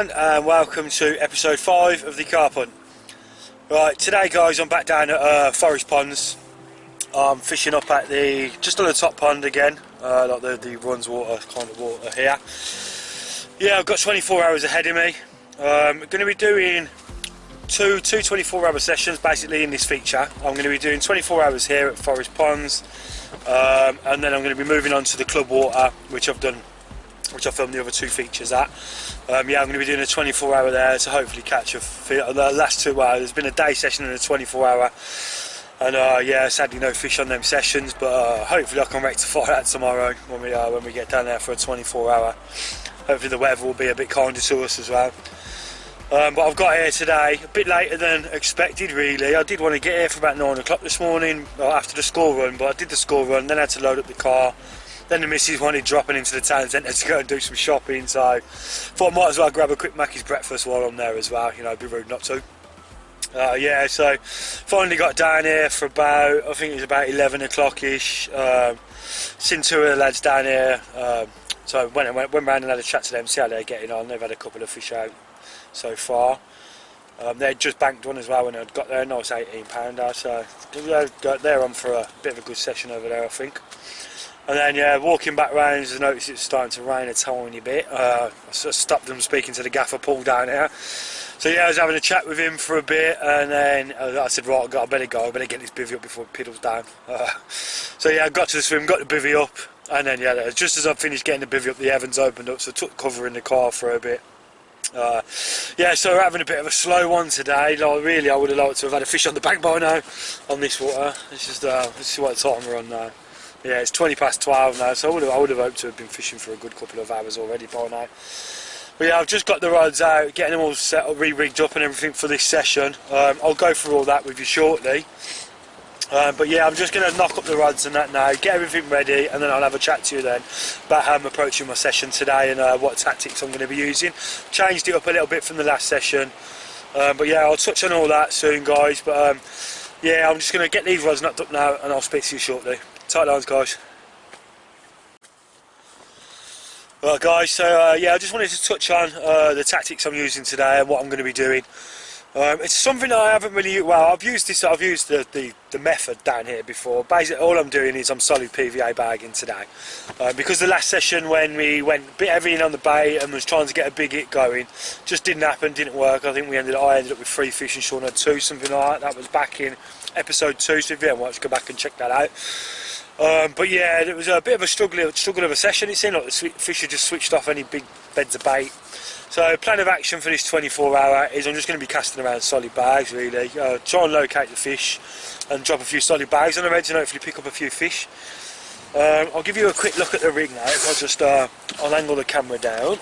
everyone, and welcome to episode 5 of the carp hunt. Right, today guys I'm back down at Forest Ponds. I'm fishing up at just on the top pond again, like the runs water kind of water here. Yeah, I've got 24 hours ahead of me. I'm going to be doing two 24-hour sessions basically in this feature. I'm going to be doing 24 hours here at Forest Ponds, and then I'm going to be moving on to the club water, which I filmed the other two features at. Yeah, I'm going to be doing a 24-hour there to hopefully catch the last 2 hours. There's been a day session and a 24-hour, and yeah, sadly no fish on them sessions, but hopefully I can rectify that tomorrow when we get down there for a 24-hour. Hopefully the weather will be a bit kinder to us as well. But I've got here today a bit later than expected really. I did want to get here for about 9 o'clock this morning after the school run, but I did the school run, then I had to load up the car. Then the missus wanted dropping into the town centre to go and do some shopping, so thought I might as well grab a quick Mackey's breakfast while I'm there as well, you know, it'd be rude not to. Yeah, so finally got down here for about, I think it was about 11 o'clock-ish. Seen two of the lads down here, so went round and had a chat to them, see how they're getting on. They've had a couple of fish out so far. They'd just banked one as well when I'd got there, a nice 18-pounder, so they're on for a bit of a good session over there, I think. And then yeah, walking back round, I noticed it's starting to rain a tiny bit. I sort of stopped them speaking to the gaffer Paul down here. So yeah, I was having a chat with him for a bit, and then I said, right, I better go, I better get this bivvy up before it piddles down. So yeah, I got to the swim, got the bivvy up, and then yeah, just as I finished getting the bivvy up, the heavens opened up, so I took cover in the car for a bit. Yeah, so we're having a bit of a slow one today. Like, really, I would have liked to have had a fish on the bank by now on this water. It's just, let's see what time we're on now. Yeah, it's 20 past 12 now, so I would have hoped to have been fishing for a good couple of hours already by now. But yeah, I've just got the rods out, getting them all set up, re-rigged up and everything for this session. I'll go through all that with you shortly. But yeah, I'm just going to knock up the rods and that now, get everything ready, and then I'll have a chat to you then about how I'm approaching my session today and what tactics I'm going to be using. Changed it up a little bit from the last session. But yeah, I'll touch on all that soon, guys. But yeah, I'm just going to get these rods knocked up now, and I'll speak to you shortly. Tight lines, guys. Right, guys, so yeah, I just wanted to touch on the tactics I'm using today and what I'm going to be doing. It's something that I haven't really, well, I've used the method down here before. Basically all I'm doing is I'm solid PVA bagging today, because the last session when we went a bit heavy in on the bait and was trying to get a big hit going, just didn't happen, didn't work. I think I ended up with 3 fish and Sean had 2, something like that. That was back in episode 2, so if you haven't watched, go back and check that out. But yeah, it was a bit of a struggle of a session. It seemed like the fish had just switched off any big beds of bait. So plan of action for this 24-hour is I'm just going to be casting around solid bags really, try and locate the fish and drop a few solid bags on the edge and hopefully pick up a few fish. I'll give you a quick look at the rig now. If I just I'll angle the camera down.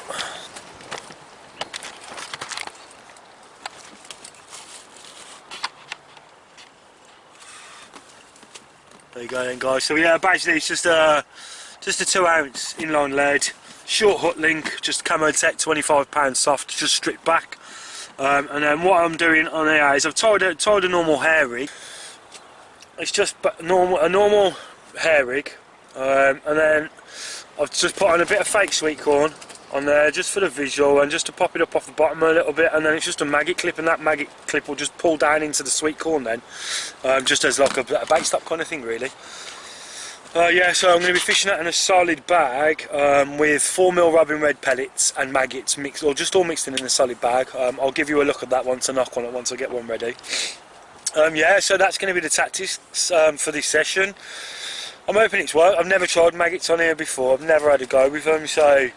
There you go then, guys. So yeah, basically it's just a 2-ounce inline lead, short hook link, just Camo Tech 25-pound soft, just stripped back. And then what I'm doing on here is I've tied a normal hair rig. It's just a normal hair rig, and then I've just put on a bit of fake sweet corn on there just for the visual and just to pop it up off the bottom a little bit, and then it's just a maggot clip, and that maggot clip will just pull down into the sweet corn then, just as like a bait stop kind of thing really. Yeah, so I'm going to be fishing that in a solid bag with 4mm Robin Red pellets and maggots mixed, or just all mixed in a solid bag. I'll give you a look at that once I knock on it, once I get one ready. Yeah, so that's going to be the tactics for this session. I'm hoping it's worked. I've never tried maggots on here before, I've never had a go with them, so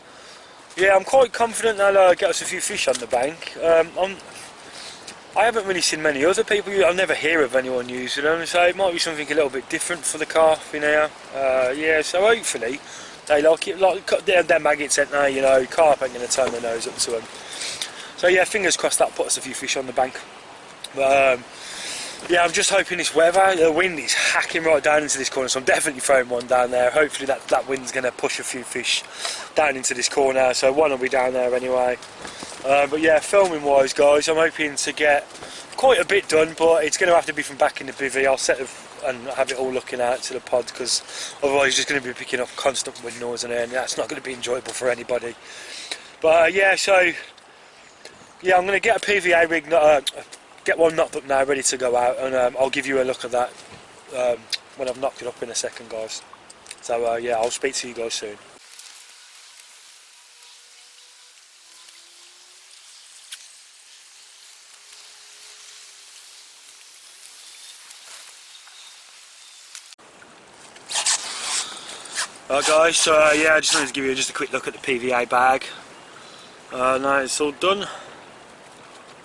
yeah, I'm quite confident they'll get us a few fish on the bank. I haven't really seen many other people, I'll never hear of anyone using them, so it might be something a little bit different for the carp in here. Yeah, so hopefully they like it. Like they're maggots, ain't they? You know, carp ain't going to turn their nose up to them. So yeah, fingers crossed that puts us a few fish on the bank. But yeah, I'm just hoping this weather, the wind is hacking right down into this corner, so I'm definitely throwing one down there. Hopefully that wind's going to push a few fish down into this corner, so one will be down there anyway. But yeah, filming wise, guys, I'm hoping to get quite a bit done, but it's going to have to be from back in the bivvy. I'll set and have it all looking out to the pod, because otherwise you're just going to be picking up constant wind noise in there, and that's not going to be enjoyable for anybody. But yeah, so yeah, I'm going to get a PVA rig, get one knocked up now, ready to go out, and I'll give you a look at that when I've knocked it up in a second, guys. So yeah, I'll speak to you guys soon. Alright guys, so yeah, I just wanted to give you just a quick look at the PVA bag. Now it's all done.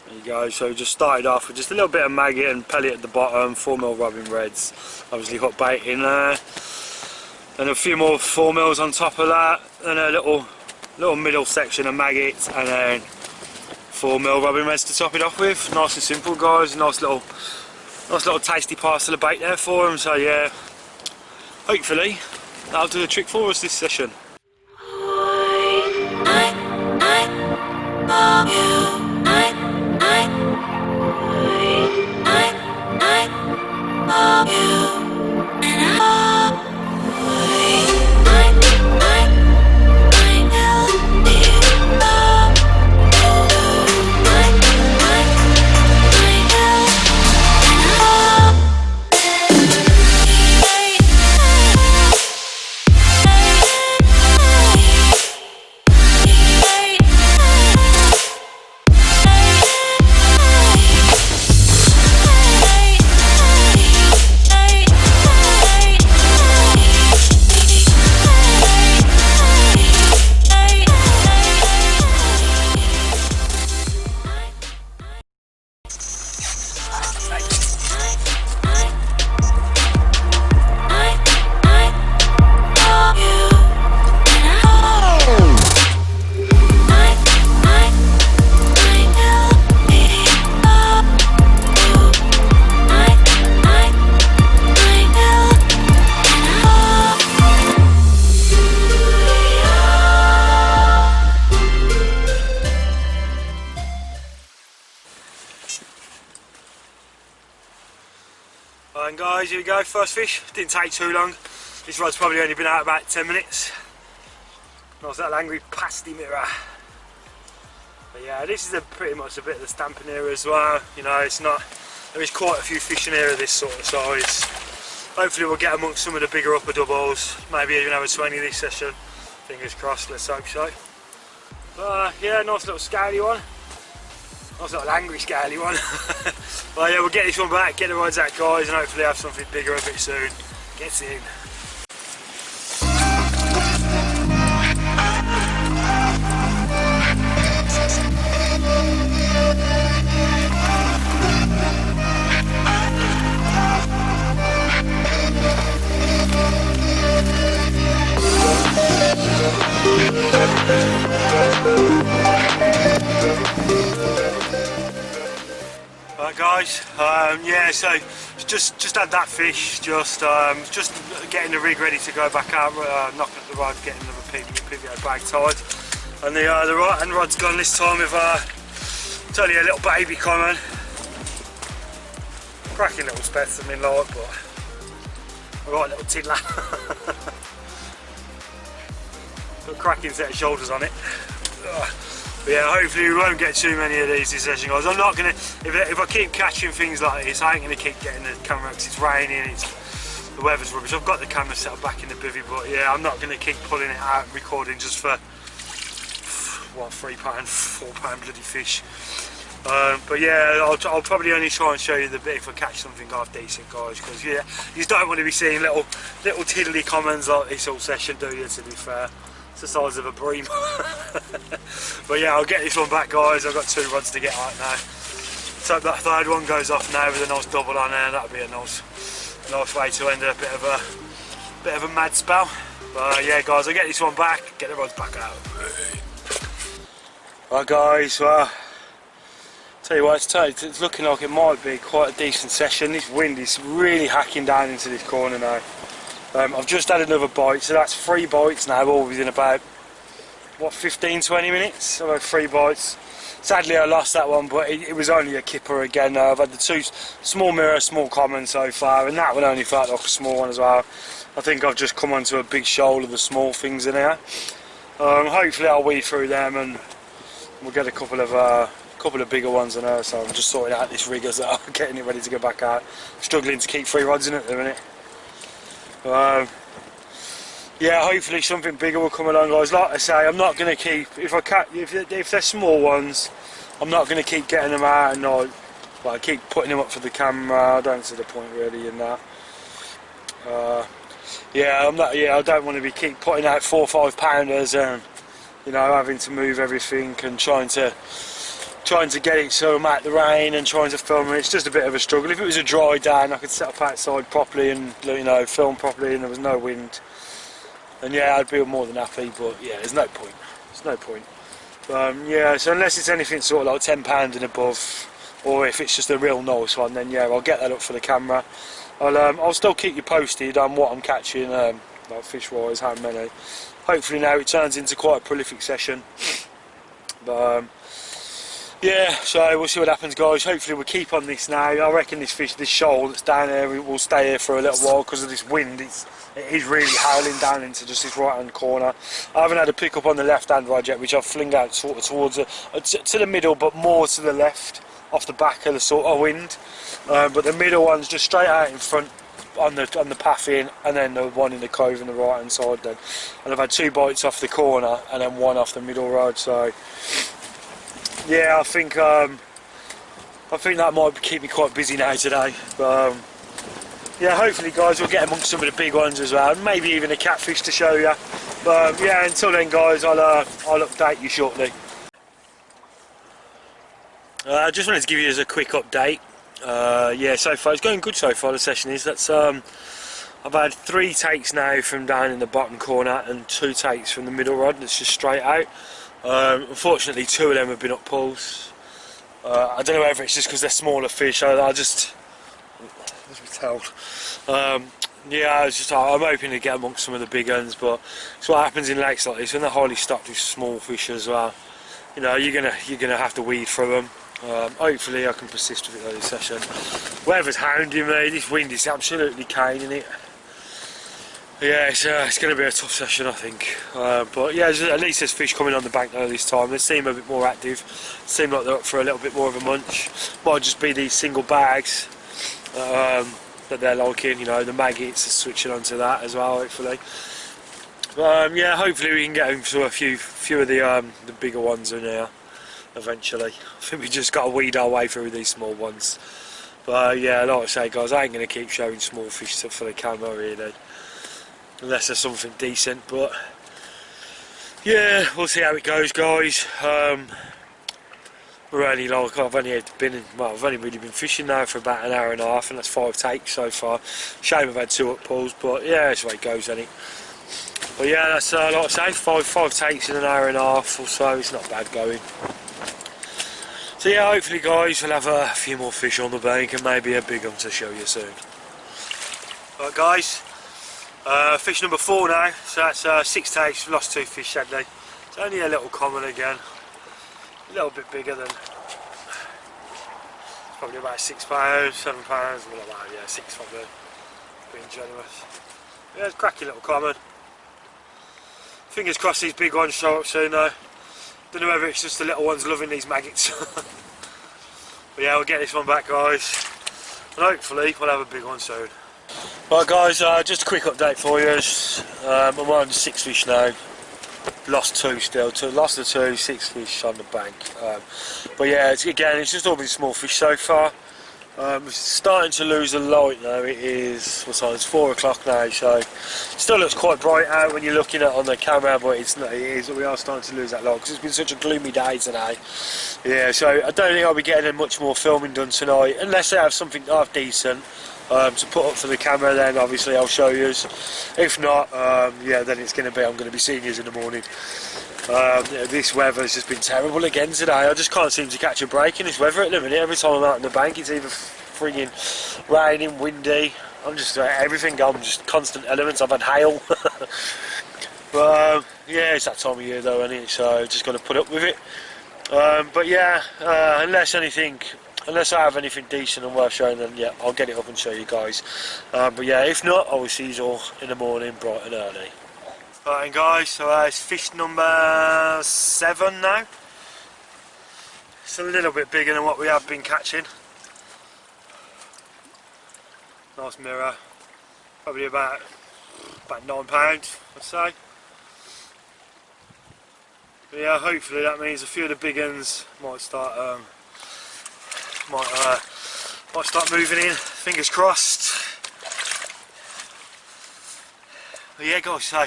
There you go, so just started off with just a little bit of maggot and pellet at the bottom, 4mm Robin Reds, obviously hook bait in there, and a few more 4mm on top of that, and a little middle section of maggots, and then 4mm Robin Reds to top it off with. Nice and simple, guys. Nice little tasty parcel of bait there for them. So yeah, hopefully that'll do the trick for us this session. And guys, here we go, first fish. Didn't take too long. This rod's probably only been out about 10 minutes. Nice little angry pasty mirror. But yeah, this is pretty much a bit of the stamping area as well. You know, there is quite a few fish in here of this sort of size. Hopefully we'll get amongst some of the bigger upper doubles. Maybe even have a 20 this session. Fingers crossed, let's hope so. But yeah, nice little scaly one. Nice little angry scaly one. Well yeah, we'll get this one back, get the rods out guys, and hopefully have something bigger a bit soon. Gets in. Right guys, yeah, so just had that fish, just getting the rig ready to go back out, knocking up the rod, getting the PVA bag tied, and the right hand rod's gone this time with it's only a little baby coming, cracking little specimen like, but a right little tiddler. Got a cracking set of shoulders on it. But yeah, hopefully we won't get too many of these this session, guys. I'm not gonna, if I keep catching things like this, I ain't gonna keep getting the camera because it's raining, the weather's rubbish. I've got the camera set up back in the bivvy, but yeah, I'm not gonna keep pulling it out and recording just for what, £3, £4 bloody fish. But yeah, I'll probably only try and show you the bit if I catch something half decent, guys, because yeah, you just don't want to be seeing little tiddly comments like this all session, do you, to be fair. It's the size of a bream. But yeah, I'll get this one back, guys. I've got 2 rods to get out now. Let's hope that third one goes off now with a nice double on there. That'll be a nice way to end a bit of a mad spell. But yeah, guys, I'll get this one back, get the rods back out. Right, guys. Well, tell you what, it's looking like it might be quite a decent session. This wind is really hacking down into this corner now. I've just had another bite, so that's 3 bites now, all within about, what, 15-20 minutes? I've had 3 bites. Sadly I lost that one, but it was only a kipper again. I've had the 2 small mirror, small common so far, and that one only felt like a small one as well. I think I've just come onto a big shoal of the small things in here. Hopefully I'll weed through them and we'll get a couple of a couple of bigger ones on there, so I'm just sorting out this rig as well, getting it ready to go back out. Struggling to keep 3 rods in it at the minute. Yeah, hopefully something bigger will come along, guys. Like I say, I'm not going to keep, if they're small ones, I'm not going to keep getting them out and I keep putting them up for the camera. I don't see the point really in that. Yeah, I don't want to be keep putting out 4 or 5 pounders and having to move everything and trying to get it so I'm out the rain and trying to film it. It's just a bit of a struggle. If it was a dry day and I could set up outside properly and film properly and there was no wind, and yeah, I'd be more than happy, but yeah, there's no point. There's no point. Yeah, so unless it's anything sort of like £10 and above, or if it's just a real nice one, then yeah, I'll get that up for the camera. I'll still keep you posted on what I'm catching, like fish-wise, how many. Hopefully now it turns into quite a prolific session. But yeah, so we'll see what happens, guys. Hopefully we'll keep on this now. I reckon this shoal that's down there will stay here for a little while because of this wind. It is really howling down into just this right hand corner. I haven't had a pick up on the left hand rod yet, which I've fling out sort of towards to the middle, but more to the left, off the back of the sort of wind. But the middle one's just straight out in front on the path in, and then the one in the cove on the right hand side then. And I've had 2 bites off the corner and then 1 off the middle rod. So yeah, I think that might keep me quite busy now today. But yeah, hopefully, guys, we'll get amongst some of the big ones as well, and maybe even a catfish to show you. But yeah, until then, guys, I'll update you shortly. I just wanted to give you as a quick update. Yeah, so far it's going good so far. The session is I've had 3 takes now from down in the bottom corner and 2 takes from the middle rod. That's just straight out. Unfortunately, 2 of them have been up pulls. I don't know whether it's just because they're smaller fish. I just be told. Yeah, I'm hoping to get amongst some of the big ones, but it's what happens in lakes like this when they're highly stocked with small fish as well. You're gonna have to weed through them. Hopefully I can persist with it this session. Weather's hounding me. This wind is absolutely caning it. Yeah, it's going to be a tough session, I think. But yeah, at least there's fish coming on the bank though this time. They seem a bit more active. Seem like they're up for a little bit more of a munch. Might just be these single bags that they're liking. The maggots are switching onto that as well, hopefully. Yeah, hopefully we can get into a few of the bigger ones in here eventually. I think we just got to weed our way through these small ones. But yeah, like I say, guys, I ain't going to keep showing small fish for the camera really, unless there's something decent. But yeah, we'll see how it goes, guys. We're only I've only really been fishing now for about an hour and a half, and that's 5 takes so far. Shame I've had 2 up pulls, but yeah, that's the way it goes, ain't it? But yeah, that's like I say, 5 takes in an hour and a half or so. It's not bad going. So yeah, hopefully, guys, we'll have a few more fish on the bank and maybe a big one to show you soon. Right, guys, fish number 4 now. So that's 6 takes. We've lost 2 fish sadly. It's only a little common again. A little bit bigger than, probably about 6 pounds, 7 pounds, something like that. Yeah, 6 probably. Being generous. Yeah, it's a cracky little common. Fingers crossed these big ones show up soon though. Don't know whether it's just the little ones loving these maggots. But yeah, we'll get this one back, guys, and hopefully we'll have a big one soon. Right, guys, just a quick update for you. I'm on 6 fish now. Lost 2 still. Lost the 2, 6 fish on the bank. But yeah, it's just all been small fish so far. We're starting to lose the light now. It is, what time? It's 4 o'clock now, so it still looks quite bright out when you're looking at it on the camera, but it's not. We are starting to lose that light because it's been such a gloomy day today. Yeah, so I don't think I'll be getting much more filming done tonight unless I have something half decent to put up for the camera. Then obviously I'll show you. If not, yeah, then I'm going to be seeing you in the morning. This weather has just been terrible again today. I just can't seem to catch a break in this weather at the minute. Every time I'm out on the bank, it's either frigging raining, windy. I'm just everything. I'm just constant elements. I've had hail. But yeah, it's that time of year though, isn't it? So just got to put up with it. But yeah, unless I have anything decent and worth showing, then yeah, I'll get it up and show you guys. But yeah, if not, I will see you all in the morning, bright and early. Right, guys, so it's fish number 7 now. It's a little bit bigger than what we have been catching. Nice mirror, probably about £9 I'd say. But yeah, hopefully that means a few of the big uns might start might start moving in. Fingers crossed. But yeah guys, so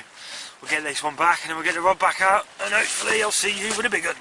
we'll get this one back and then we'll get the rod back out and hopefully I'll see you with a big one.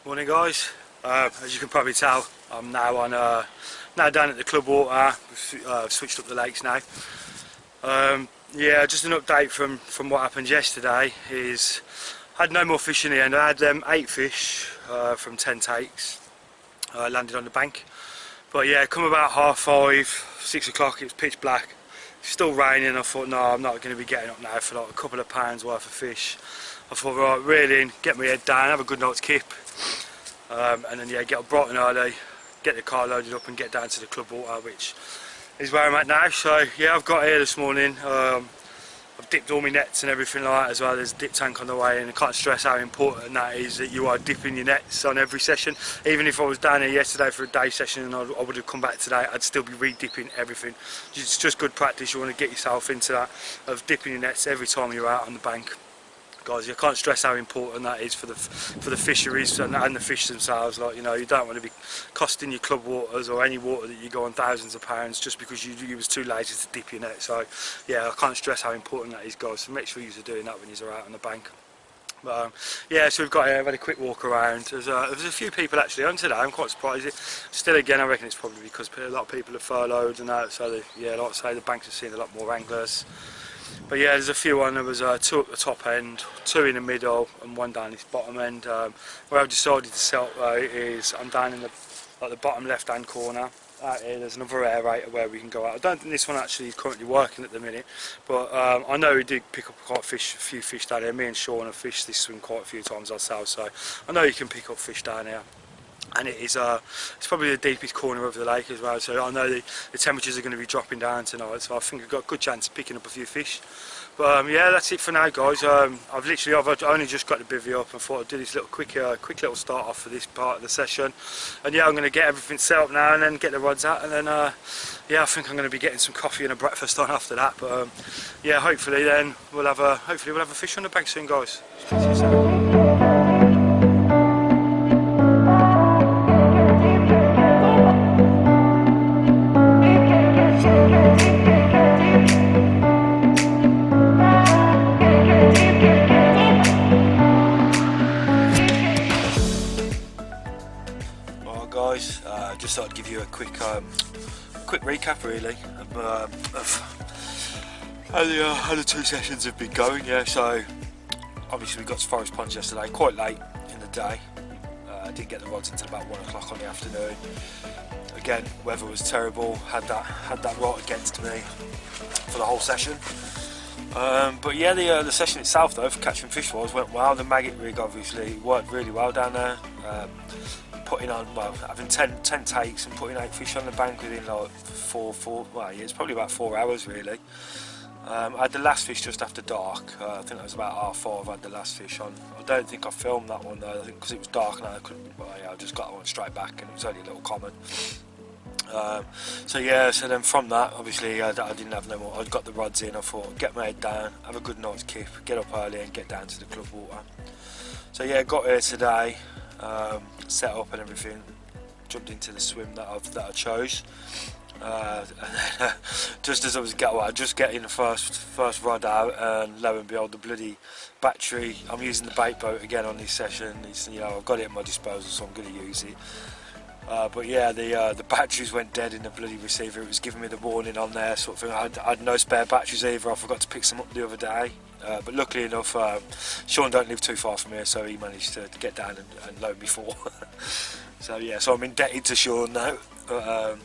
Morning guys, as you can probably tell I'm now on now down at the club water. I've switched up the lakes now. Yeah, just an update from what happened yesterday is I had no more fish in the end. I had 8 fish from 10 takes landed on the bank, but yeah, come about 5:30, 6 o'clock, it was pitch black, still raining. I thought no, I'm not going to be getting up now for like a couple of pounds worth of fish. I thought right, reel in, get my head down, have a good night's kip, and then yeah, get up bright and early, get the car loaded up and get down to the club water, which is where I'm at now. So yeah, I've got here this morning. I've dipped all my nets and everything like that as well. There's a dip tank on the way, and I can't stress how important that is, that you are dipping your nets on every session. Even if I was down here yesterday for a day session and I would have come back today, I'd still be re-dipping everything. It's just good practice. You want to get yourself into that of dipping your nets every time you're out on the bank. Guys, you can't stress how important that is for the fisheries and the fish themselves. Like, you know, you don't want to be costing your club waters or any water that you go on thousands of pounds just because you was too lazy to dip your net. So yeah, I can't stress how important that is, guys. So make sure you're doing that when you're out on the bank. But yeah, so we've got here, I've had a quick walk around. There's a few people actually on today. I'm quite surprised. Still, again, I reckon it's probably because a lot of people have furloughed and that. So yeah, like I say, the banks have seen a lot more anglers. But yeah, there's a few on. There was 2 at the top end, 2 in the middle, and 1 down this bottom end. Where I've decided to set up though is I'm down in the bottom left-hand corner. Out here, there's another aerator where we can go out. I don't think this one actually is currently working at the minute, but I know we did pick up quite a few fish down here. Me and Sean have fished this swim quite a few times ourselves, so I know you can pick up fish down here. And it is it's probably the deepest corner of the lake as well, so I know the temperatures are going to be dropping down tonight, so I think I've got a good chance of picking up a few fish. But yeah, that's it for now guys. I've only just got the bivvy up and thought I'd do this quick little start off for this part of the session. And yeah, I'm going to get everything set up now and then get the rods out, and then yeah, I think I'm going to be getting some coffee and a breakfast on after that. But yeah, hopefully then we'll have a fish on the bank soon guys. Speak to you soon. Guys, just thought I'd give you a quick recap really of how the 2 sessions have been going. Yeah, so obviously we got to Forest Ponds yesterday, quite late in the day. I didn't get the rods until about 1 o'clock on the afternoon. Again, weather was terrible. Had that right against me for the whole session. But yeah, the session itself though, for catching fish wise, went well. The maggot rig obviously worked really well down there. Putting on, well, having 10 takes and putting 8 fish on the bank within like well, yeah, it's probably about 4 hours really. I had the last fish just after dark. I think that was about 5:30. I had the last fish on. I don't think I filmed that one though. I think because it was dark and I couldn't. Well, yeah, I just got that one straight back, and it was only a little common. So yeah, so then from that, obviously, I didn't have no more. I got the rods in. I thought, get my head down, have a good night's kip, get up early, and get down to the club water. So yeah, got here today. Set up and everything, jumped into the swim that I chose. And then, just as I was just getting the first rod out, and lo and behold, the bloody battery. I'm using the bait boat again on this session. I've got it at my disposal, so I'm going to use it. But yeah, the batteries went dead in the bloody receiver. It was giving me the warning on there, sort of thing. I had no spare batteries either. I forgot to pick some up the other day. But luckily enough, Sean don't live too far from here, so he managed to get down and load me 4. So yeah, so I'm indebted to Sean now. But,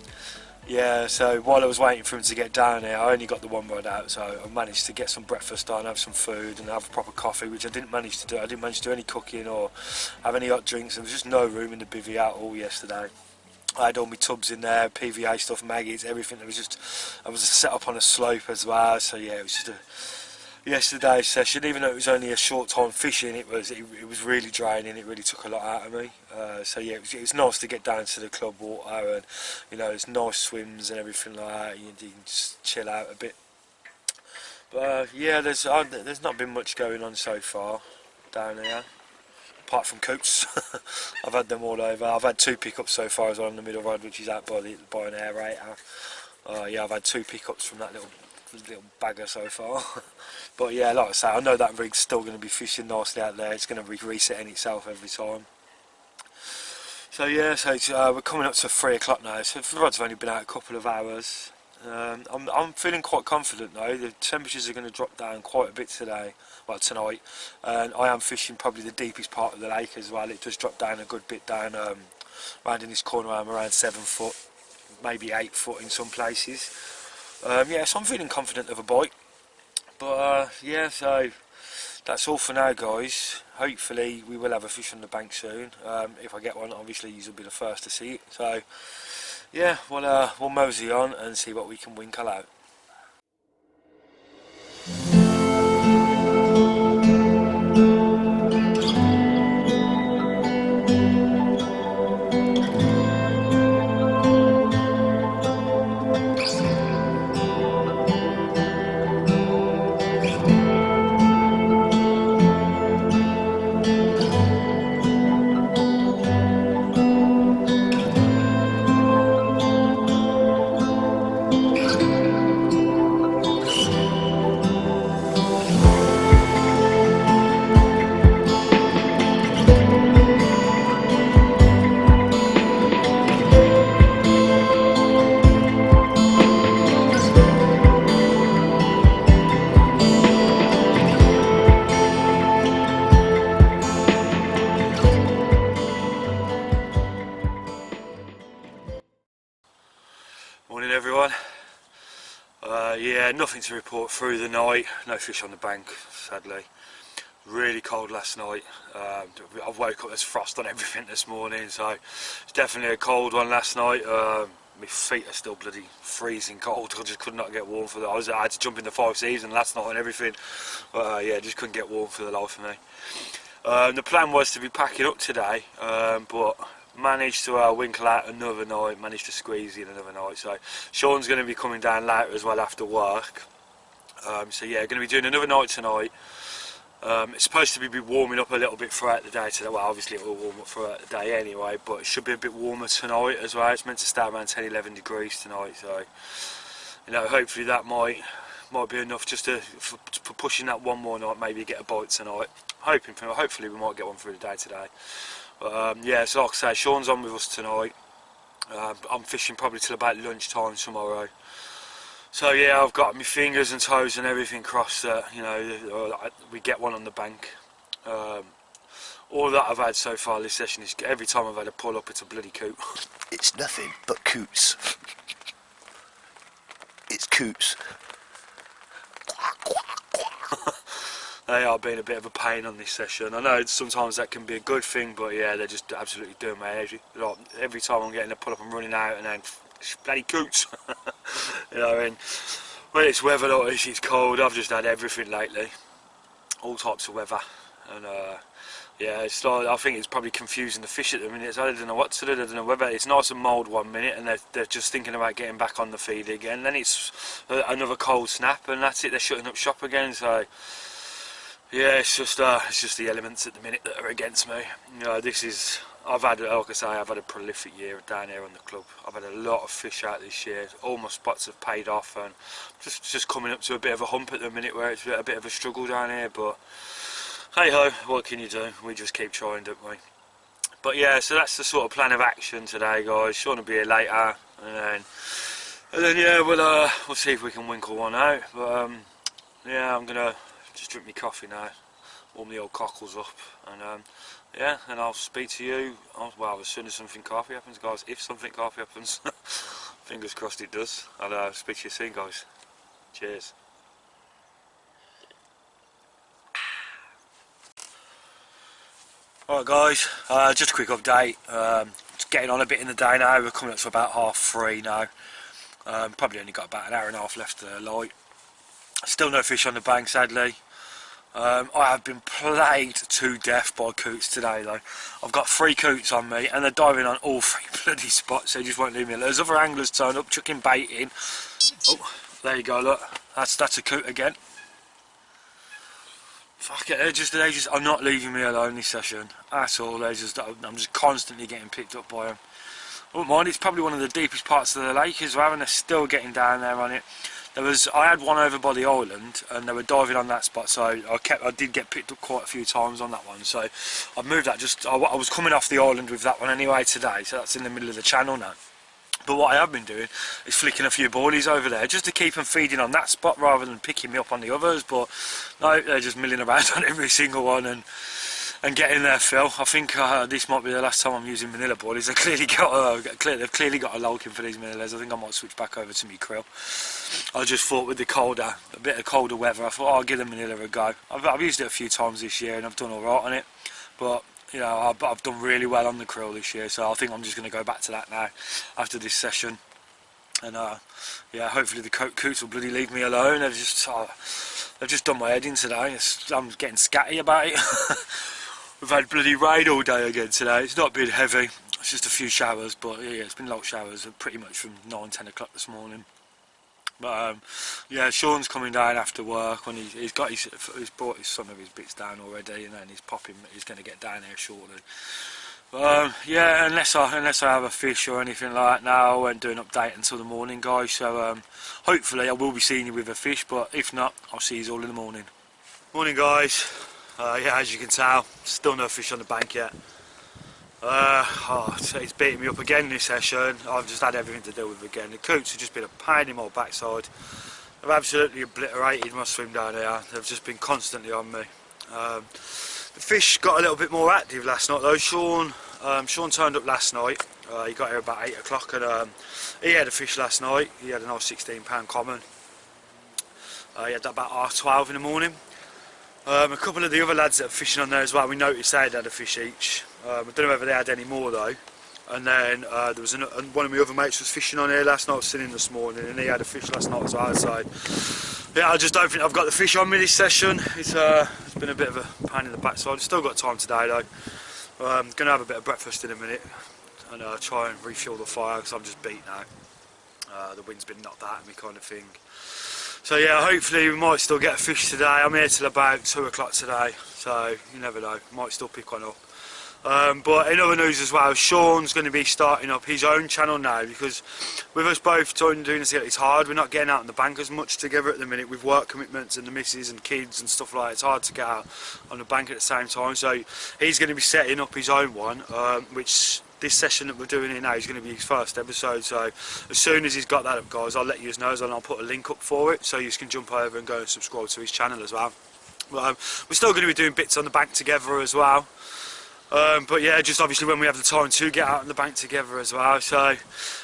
yeah, so while I was waiting for him to get down here, I only got the one rod out, so I managed to get some breakfast on, have some food and have a proper coffee, which I didn't manage to do. I didn't manage to do any cooking or have any hot drinks. There was just no room in the bivvy at all yesterday. I had all my tubs in there, PVA stuff, maggots, everything. I was set up on a slope as well, so yeah, it was just yesterday's session. Even though it was only a short time fishing, it was really draining. It really took a lot out of me. So yeah, it was nice to get down to the club water, and it's nice swims and everything like that. You can just chill out a bit. But yeah, there's not been much going on so far down here, apart from coots. I've had them all over. I've had 2 pickups so far as well on the middle rod, which is out by an aerator. Yeah, I've had 2 pickups from that little bagger so far. But yeah, like I say, I know that rig's still going to be fishing nicely out there. It's going to be resetting itself every time. So yeah, we're coming up to 3 o'clock now, so the rod's only been out a couple of hours. I'm feeling quite confident though. The temperatures are going to drop down quite a bit today, well tonight, and I am fishing probably the deepest part of the lake as well. It does drop down a good bit down around in this corner. I'm around 7 foot, maybe 8 foot in some places. Yeah, so I'm feeling confident of a bite. But yeah, so that's all for now, guys. Hopefully we will have a fish on the bank soon. If I get one, obviously you will be the first to see it. So yeah, we'll mosey on and see what we can winkle out. Morning everyone. Yeah, nothing to report through the night. No fish on the bank, sadly. Really cold last night. I've woke up, there's frost on everything this morning, so it's definitely a cold one last night. My feet are still bloody freezing cold. I just could not get warm for that. I had to jump in the 5 seas last night and everything. But yeah, just couldn't get warm for the life of me. The plan was to be packing up today, but managed to winkle out another night, managed to squeeze in another night. So Sean's going to be coming down later as well after work. So yeah, going to be doing another night tonight. It's supposed to be warming up a little bit throughout the day today. Well, obviously it will warm up throughout the day anyway, but it should be a bit warmer tonight as well. It's meant to stay around 10-11 degrees tonight, so hopefully that might be enough just for pushing that one more night, maybe get a bite tonight. Hopefully we might get one through the day today. But yeah, so like I say, Sean's on with us tonight. I'm fishing probably till about lunchtime tomorrow. So yeah, I've got my fingers and toes and everything crossed that we get one on the bank. All that I've had so far this session is every time I've had a pull up, it's a bloody coot. It's nothing but coots. It's coots. They are being a bit of a pain on this session. I know sometimes that can be a good thing, but yeah, they're just absolutely doing my head. Like, every time I'm getting a pull up, I'm running out, and then bloody coots. And when it's weather like this, it's cold. I've just had everything lately, all types of weather, and yeah, it's like, I think it's probably confusing the fish at the minute. I don't know what to do. I don't know whether it's nice and mild one minute, and they're just thinking about getting back on the feed again. Then it's another cold snap, and that's it. They're shutting up shop again. So yeah, it's just the elements at the minute that are against me. This is I've had, like I say, I've had a prolific year down here on the club. I've had a lot of fish out this year. All my spots have paid off, and just coming up to a bit of a hump at the minute where it's a bit of a struggle down here. But hey ho, what can you do? We just keep trying, don't we? But yeah, so that's the sort of plan of action today, guys. Sean will be here later, and then yeah, we'll see if we can winkle one out. But yeah, I'm gonna just drink my coffee now, warm the old cockles up, and yeah, and I'll speak to you, well, as soon as something carpy happens, guys. If something carpy happens, fingers crossed it does. I'll speak to you soon, guys. Cheers. Alright guys, just a quick update. Just getting on a bit in the day now. We're coming up to about 3:30 now. Probably only got about an hour and a half left to the light. Still no fish on the bank, sadly. I have been plagued to death by coots today though. I've got 3 coots on me and they're diving on all 3 bloody spots. They just won't leave me alone. There's other anglers turned up, chucking bait in. Oh, there you go, look. That's a coot again. Fuck it, they just are not leaving me alone this session at all. I'm just constantly getting picked up by them. I wouldn't mind, it's probably one of the deepest parts of the lake as well, and they're still getting down there on it. I had one over by the island and they were diving on that spot, so I did get picked up quite a few times on that one, so I moved that. I was coming off the island with that one anyway today, so that's in the middle of the channel now. But what I have been doing is flicking a few boilies over there just to keep them feeding on that spot rather than picking me up on the others. But no, they're just milling around on every single one and getting their fill. I think this might be the last time I'm using manila boilies. They've clearly got a liking for these manillas. I think I might switch back over to my krill. I just thought with a bit of colder weather, I thought I'll give the manila a go. I've used it a few times this year and I've done alright on it, but you know, I've done really well on the krill this year, so I think I'm just going to go back to that now after this session. And yeah, hopefully the coots will bloody leave me alone. They've just done my head in today. I'm getting scatty about it. We've had bloody rain all day again today. It's not been heavy, it's just a few showers, but yeah, it's been light showers pretty much from 9-10 o'clock this morning. But yeah, Sean's coming down after work when he's brought some of his bits down already, and then he's going to get down here shortly. But yeah, unless I have a fish or anything like that now, I won't do an update until the morning, guys. So hopefully I will be seeing you with a fish, but if not, I'll see you all in the morning. Morning, guys. Yeah, as you can tell, still no fish on the bank yet. It's beating me up again this session. I've just had everything to deal with again. The coots have just been a pain in my backside. They've absolutely obliterated my swim down here. They've just been constantly on me. The fish got a little bit more active last night though. Sean turned up last night. He got here about 8 o'clock and he had a fish last night. He had a nice 16-pound common. He had that about 12:30 in the morning. A couple of the other lads that are fishing on there as well, we noticed they had a fish each. I don't know whether they had any more though. And then there was one of my other mates was fishing on here last night. I was sitting this morning and he had a fish last night as well. So yeah, I just don't think I've got the fish on me this session. It's been a bit of a pain in the backside. I've still got time today though. I'm going to have a bit of breakfast in a minute and try and refuel the fire because I'm just beat now. The wind's been knocked out of me kind of thing. So yeah, hopefully we might still get a fish today. I'm here till about 2 o'clock today, so you never know, might still pick one up. But in other news as well, Sean's going to be starting up his own channel now because with us both doing this, it's hard. We're not getting out on the bank as much together at the minute with work commitments and the missus and kids and stuff like that. It's hard to get out on the bank at the same time. So he's going to be setting up his own one, which this session that we're doing here now is going to be his first episode. So as soon as he's got that up, guys, I'll let you know, and I'll put a link up for it so you can jump over and go and subscribe to his channel as well. But we're still going to be doing bits on the bank together as well. But yeah, just obviously when we have the time to get out on the bank together as well. So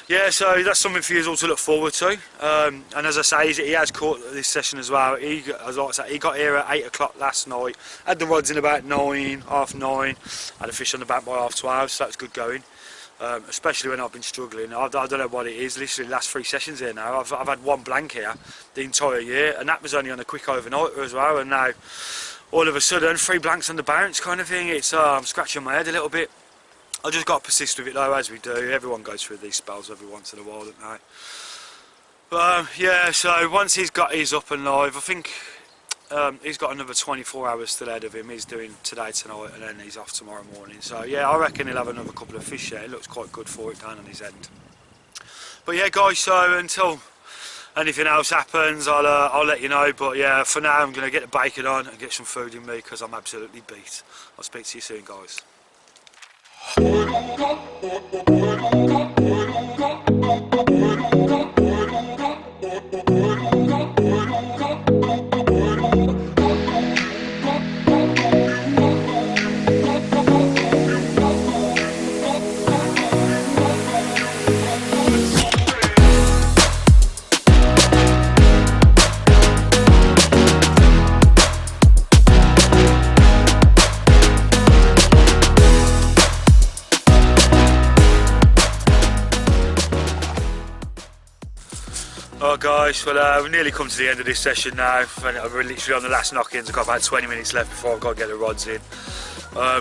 yeah, so that's something for you all to look forward to. And as I say, he has caught this session as well. He got here at 8 o'clock last night, had the rods in about 9, half 9, had a fish on the bank by half 12, so that's good going. Especially when I've been struggling. I don't know what it is, literally the last 3 sessions here now. I've had one blank here the entire year, and that was only on a quick overnighter as well, and now all of a sudden 3 blanks on the bounce kind of thing. It's I'm scratching my head a little bit. I just got to persist with it though, as we do. Everyone goes through these spells every once in a while, don't they? But yeah, so once he's got his up and live, I think he's got another 24 hours still ahead of him. He's doing today, tonight, and then he's off tomorrow morning. So yeah, I reckon he'll have another couple of fish there. It looks quite good for it down on his end. But yeah, guys, so until anything else happens, I'll let you know. But yeah, for now, I'm going to get the bacon on and get some food in me because I'm absolutely beat. I'll speak to you soon, guys. Oh guys, well we've nearly come to the end of this session now, and we're literally on the last knock-ins. I've got about 20 minutes left before I've got to get the rods in.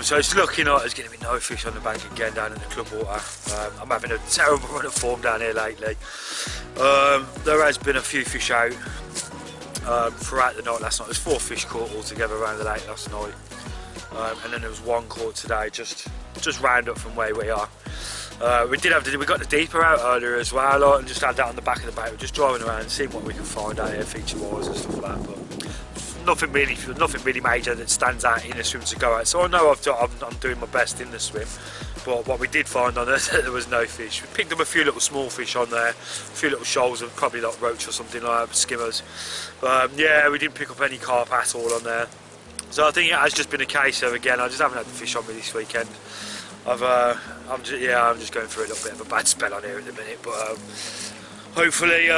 So it's looking like there's going to be no fish on the bank again down in the club water. I'm having a terrible run of form down here lately. There has been a few fish out throughout the night last night. There's 4 fish caught altogether around the lake last night, and then there was 1 caught today, just round up from where we are. We got the deeper out earlier as well, and just had that on the back of the boat. We're just driving around and seeing what we can find out here, feature-wise and stuff like that. But nothing really major that stands out in the swim to go out. So I know I'm doing my best in the swim. But what we did find on there was no fish. We picked up a few little small fish on there, a few little shoals and probably like roach or something like that, skimmers. Yeah, we didn't pick up any carp at all on there. So I think it has just been a case of, again, I just haven't had the fish on me this weekend. I'm just going through a little bit of a bad spell on here at the minute, but hopefully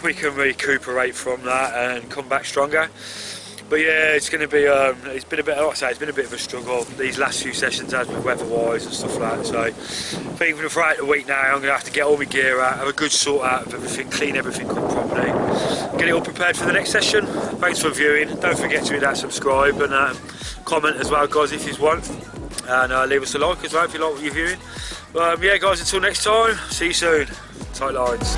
we can recuperate from that and come back stronger. But yeah, it's going to be it's been a bit, like I say, it's been a bit of a struggle these last few sessions, as with weather-wise and stuff like that. So I think throughout the week now, I'm going to have to get all my gear out, have a good sort out of everything, clean everything up properly, get it all prepared for the next session. Thanks for viewing. Don't forget to hit that subscribe and comment as well, guys, if you want. And leave us a like as well if you like what you're viewing. Yeah guys, until next time, see you soon. Tight lines.